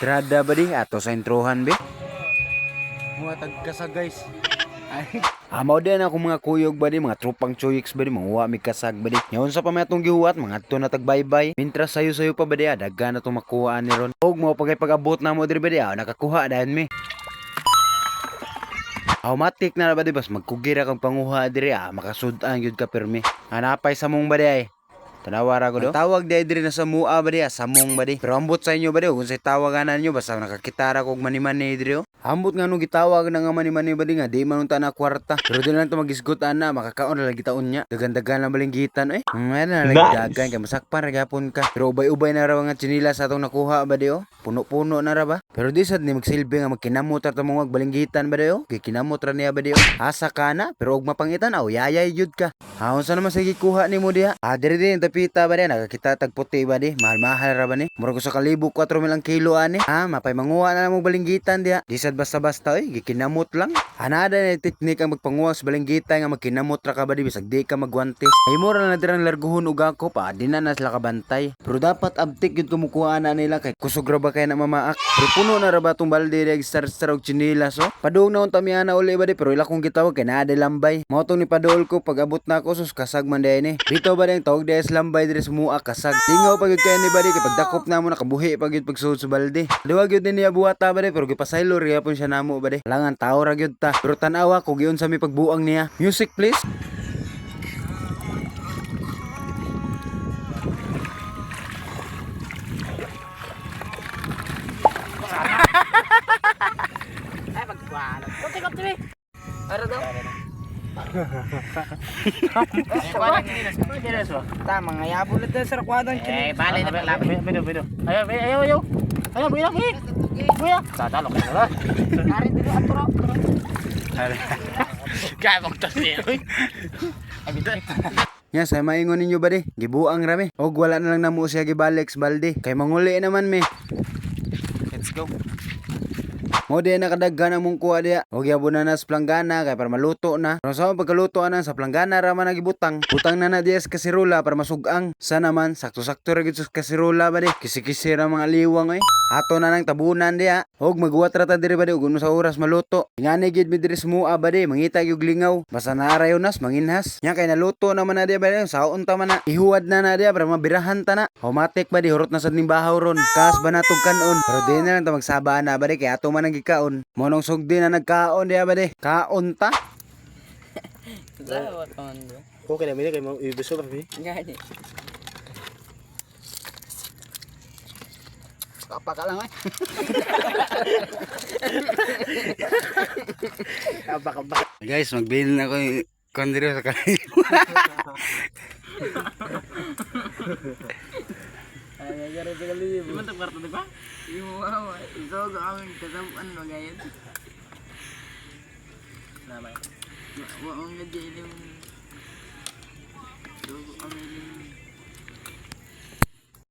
entrada ba di ato sa introhan be. Muhatag ka sa guys. Ay. Amaw din ako mga kuyog ba di, mga tropang choyix ba di, mga uwa may kasag ba di. Ngayon sa pamayatong gihuwat, mga ato na tagbaybay. Mintras sayo-sayo pa ba di, dagga na itong makuhaan ni Ron. Huwag mo pag-abot na mo diri ba di, nakakuha dahil me. Automatic na ba di, bas magkugira kang panguha diri, makasudan yun ka permi. Hanapay sa mong ba di ay. Tanawara ko do. Tawag diri na sa mua ba di, samong ba di. Pero ambot sa inyo ba di, kung sa tawagan ninyo, basta nakakitara kog mani-mani diri o. Ambot nga nung gitawag na nga mani-mani ba di nga, di manunta na kwarta. Pero di lang ito magisgutan na, makakaon na lang gitaon niya. Dagan-dagan na balinggitan eh. Ano na lang dagan, kaya masakpan ragapon ka. Pero ubay-ubay na raw nga chinila sa atong nakuha ba di o. Puno-puno na ra ba. Pero di sad ni magsilbi nga magkinamot ra tamong balinggitan ba di o. Kay kinamot ra niya ba di o. Asa ka na, pero og mapangitan aw, yayay jud ka. Haon sa naman sige kuha nimo diha. Diri din tapita ba di, nakakita tagputi ba di. Mahal-mahal ra ba ni. Murag sa kalibo 4,000 ang kilo ani. Mapay manguha na mo balinggitan diha. Di sad basta-basta oy, gikinamot lang. Anada na teknik ang magpanguha sa balinggitan nga magkinamot ra ka ba di bisag di ka magwantes. Ay mo ra na dirang larguhon og ako pa, di na sila kabantay. Pero dapat abtik yun kumukuha na nila kay kusog ra ba kay na mamaak. Pero puno na ra ba tong balde di star-star og chinilas so. Padung na unta miana uli ba di, pero ila kong gitawag kay naa lambay. Mao tong ni padol ko pag abot na ako sus kasag man di ni. Dito ba ding tawag di lambay diri sa mua kasag. Tingaw pag kay ni ba di kay pagdakop na mo nakabuhi pag pagsuod sa balde. Duwag yun din niya buhata ba di, pero gipasaylo ri yapon siya namo ba di. Langan tao ra gyud ta. Pero tan-awa ko giun sa mi pagbuang niya. Music please. Ay, magkuhan. Kapti, be. Ano daw? Tama nga, yabo na tayo sa rakwadang kini. Bale na paglaban. Bido. Ayaw. Ayaw, bilang hit. Kuya. Tatalo ka na. Ari dito atro. Kaya magtasi. Ay, bido. Nya sa maingon ninyo ba di? Gibuang rami. Og wala na lang namo siya gibalik sa balde. Kay manguli naman me. Let's go. Mo di nakadaghan ang mong kuha diya. Og yabo na sa planggana kay para maluto na. Pero sa pagkaluto ana sa planggana ra man nagibutang. Butang na diya sa kasirola para masugang. Sa naman sakto-sakto ra gid sa kasirola ba di. Kisi-kisi ra mga liwang oy. Ato na nang tabunan diya. Og magbuhat ra ta diri ba di ug uno sa oras maluto. Ngani gid mi diri sa mua ba di, mangita gyud lingaw. Basta naarayon nas manginhas. Nya kay naluto naman na diya ba di. Saon ta man na. Ihuwad na diya para mabirahan ta na. Automatic ba di hurot na sad ning bahaw ron. Kas ba natog kanon. Pero di na lang ta magsaba na ba di kay ato man ang gikaon. Monong sugdi na nagkaon diya ba di. Kaon ta. Zawat on. Okay na mili kay mo ibiso pa bi. Ngani. Apa ka lang ay? Apa. Guys, magbilin na ko kondiro sa kanila. Ay, gari kali. Mantap kartu di ba? Wow, iso gawin kasabuan mo ngayon. Namay. Wa ang ngayon. So, ang